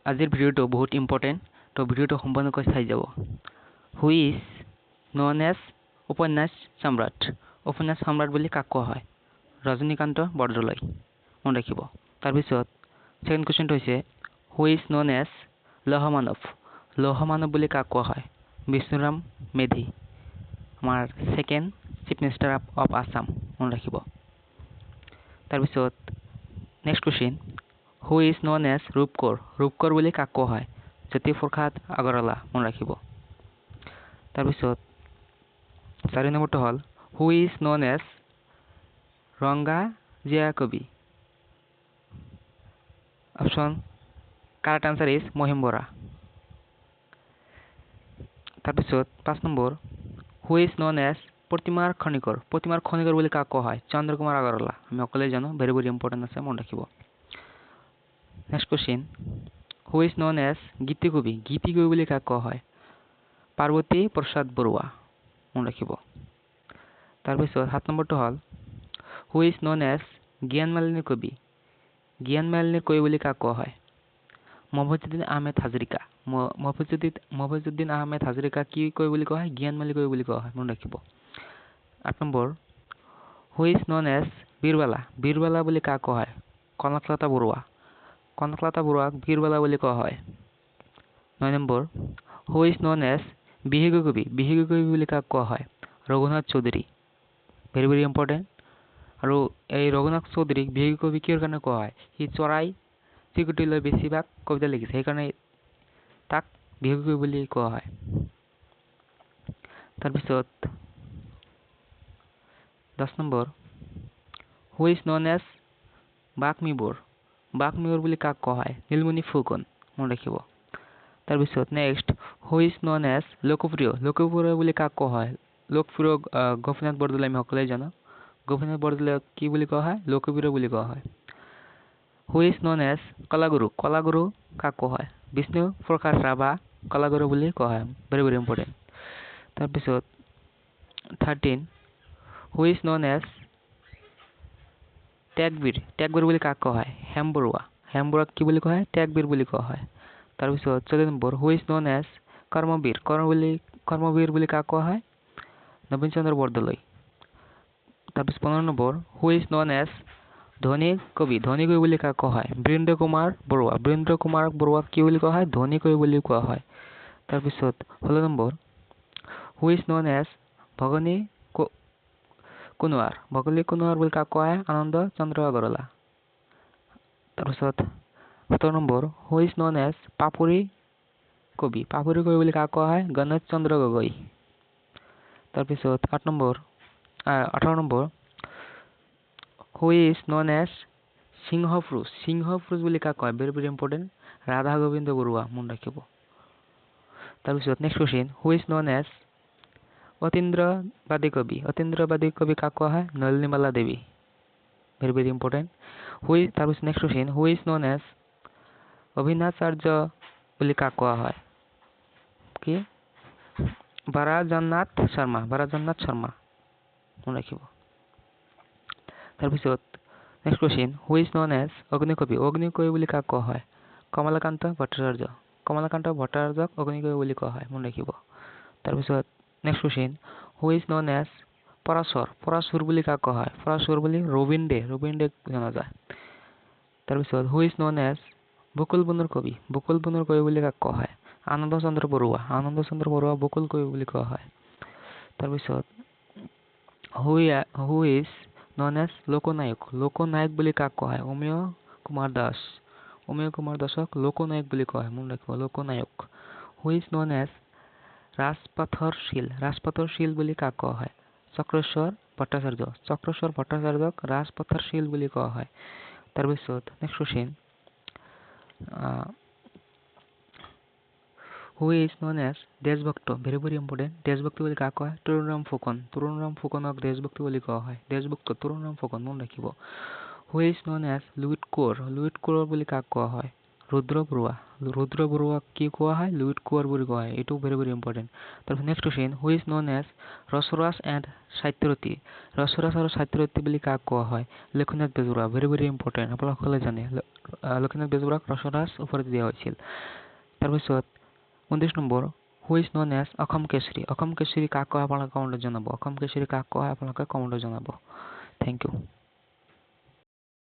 আজিৰ ভিডিঅ'টো বহুত ইম্পৰ্টেণ্ট তো ভিডিঅ'টো সম্পূৰ্ণকৈ চাই যাব হু ইজ নন এজ উপন্যাস সম্ৰাট বুলি কাক কোৱা হয় ৰজনীকান্ত বৰদলৈ মনত ৰাখিব তাৰপিছত সেকেন্ড কোৱেশ্চনটো হৈছে হু ইজ নন এজ লৌহ মানৱ বুলি কাক কোৱা হয় বিষ্ণুৰাম মেধি আমাৰ second chief minister of Assam মনত ৰাখিব তাৰপিছত next question who is known as ৰূপকৰ বুলি কাক কোৱা হয় জ্যোতিপ্ৰসাদ আগৰৱালা মনত ৰাখিব তাৰপিছত 4 নম্বৰটো হ'ল হু ইজ নন এজ ৰংগাজিয়া কবি option correct answer is Mahim Bora তাৰপিছত 5 নম্বৰ হু ইজ নন এজ প্ৰতিমাৰ খনিকৰ বুলি কাক কোৱা হয় চন্দ্ৰকুমাৰ আগৰৱালা আমি সকলোৱে জানো ভেৰি ইম্পৰ্টেণ্ট আছে মনত ৰাখিব next question who is known as গীতি কবি বুলি কাক কোৱা হয় পাৰ্বতী প্ৰসাদ বৰুৱা মনত ৰাখিব তাৰপিছত 7 নম্বৰটো হ'ল হু ইজ নন এজ জ্ঞান মালিনীৰ কবি বুলি কাক কোৱা হয় মফিজুদ্দিন আহমেদ হাজৰিকা কি কবি বুলি কোৱা হয় জ্ঞানমালী কবি বুলি কোৱা হয় মনত ৰাখিব 8 নম্বৰ হু ইজ নন এজ বীৰবালা বুলি কাক কোৱা হয় কনকলতা বৰুৱাক বীৰবালা বুলি কোৱা হয় 9 নম্বৰ হু ইজ নন এজ বিহগী কবি বুলি কাক কোৱা হয় ৰঘুনাথ চৌধুৰী ভেৰি ইম্পৰ্টেণ্ট আৰু এই ৰঘুনাথ চৌধুৰীক বিহগী কবি কিহৰ কাৰণে কোৱা হয় সি চৰাই চিৰিকটিলৈ বেছিভাগ কবিতা লিখিছে সেইকাৰণে তাক বিহগী কবি বুলি কোৱা হয় তাৰপিছত 10 নম্বৰ হু ইজ নন এজ বাক্মীবুৰ বুলি কাক কোৱা হয় নীলমণি ফুকন মনত ৰাখিব তাৰপিছত next who is known as লোকপ্ৰিয় বুলি কাক কোৱা হয় লোকপ্ৰিয় গোপীনাথ বৰদলৈ আমি সকলোৱে জানো গোপীনাথ বৰদলৈক কি বুলি কোৱা হয় লোকপ্ৰিয় বুলি কোৱা হয় হু ইজ নন এজ কলাগুৰু কাক কোৱা হয় বিষ্ণু প্ৰসাদ ৰাভা কলাগুৰু বুলি কোৱা হয় ভেৰি ইম্পৰ্টেণ্ট তাৰপিছত 13 হু ইজ নন এজ ত্যাগবীৰ বুলি কাক কোৱা হয় হেম বৰুৱাক কি বুলি কোৱা হয় ত্যাগবীৰ বুলি কোৱা হয় তাৰপিছত 14 নম্বৰ হু ইজ নন এজ কৰ্মবীৰ বুলি কাক কোৱা হয় নবীন চন্দ্ৰ বৰদলৈ তাৰপিছত 15 নম্বৰ হু ইজ নন এজ ধনী কবি বুলি কাক কোৱা হয় বীৰেন্দ্ৰ কুমাৰ বৰুৱাক কি বুলি কোৱা হয় ধনী কবি বুলি কোৱা হয় তাৰপিছত 16 নম্বৰ হু ইজ নন এজ ভগনী কুনৱাৰ বুলি কাক কোৱা হয় আনন্দ চন্দ্ৰ আগৰৱালা তাৰপিছত 17 নম্বৰ হু ইজ নন এজ পাপৰি কবি বুলি কাক কোৱা হয় গণেশ চন্দ্ৰ গগৈ তাৰপিছত 18 নম্বৰ হু ইজ নন এজ সিংহ পুৰুষ বুলি কাক কোৱা হয় ভেৰি ইম্পৰ্টেণ্ট ৰাধা গোবিন্দ বৰুৱা মনত ৰাখিব তাৰপিছত next question who is known as অতীন্দ্ৰবাদী কবি কাক কোৱা হয় নলিনীবালা দেৱী ভেৰি ইম্পৰ্টেণ্ট তাৰপিছত next question who is known as অভিনাচাৰ্য বুলি কাক কোৱা হয় কি বাৰাজনাথ শৰ্মা মনত ৰাখিব তাৰপিছত next question who is known as অগ্নিকবি বুলি কাক কোৱা হয় কমলাকান্ত ভট্টাচাৰ্যক অগ্নিকবি বুলি কোৱা হয় মনত ৰাখিব তাৰপিছত next question who is known as Parashar বুলি কাক কোৱা হয় পৰাশৰ বুলি ৰবীন ডে জনা যায় তাৰপিছত হু ইজ নন এজ বকুল বনৰ কবি বুলি কাক কোৱা হয় আনন্দ চন্দ্ৰ বৰুৱা বকুল কবি বুলি কোৱা হয় তাৰপিছত হু ইজ নন এজ লোকনায়ক বুলি কাক কোৱা হয় অমিয় কুমাৰ দাসক লোকনায়ক বুলি কোৱা হয় মনত ৰাখিব লোকনায়ক হু ইজ নন এজ ৰাজপাথৰ শীল বুলি কাক কোৱা হয় চক্ৰেশ্বৰ ভট্টাচাৰ্যক ৰাজপাথৰ শীল বুলি কোৱা হয় তাৰপিছত next question who is known as দেশভক্ত ভেৰি ইম্পৰ্টেণ্ট দেশভক্ত বুলি কাক কোৱা হয় তৰুণৰাম ফুকনক দেশভক্ত বুলি কোৱা হয় তৰুণৰাম ফুকন মনত ৰাখিব who is known as Luit Konwar বুলি কাক কোৱা হয় ৰুদ্ৰ বৰুৱাক কি কোৱা হয়? লুইত কোঁৱৰ বুলি কোৱা হয়। এইটো ভেৰি ভেৰি ইম্পৰ্টেণ্ট। তাৰপিছত next question, who is known as ৰসৰাজ এণ্ড সত্যৰথী। ৰসৰাজ আৰু সত্যৰথী বুলি কাক কোৱা হয়? Lakshminath Bezbaroa. Very very important, আপোনালোক সকলোৱে জানে। লক্ষ্মীনাথ বেজবৰুৱাক ৰসৰাজ উপাধি দিয়া হৈছিল। তাৰপিছত 29 নম্বৰ, হু ইজ নন এজ অসম কেশৰী। অসম কেশৰী কাক কয় আপোনালোকে কমেণ্টত জনাব। অসম কেশৰী কাক কয় আপোনালোকে কমেণ্টত জনাব। Thank U.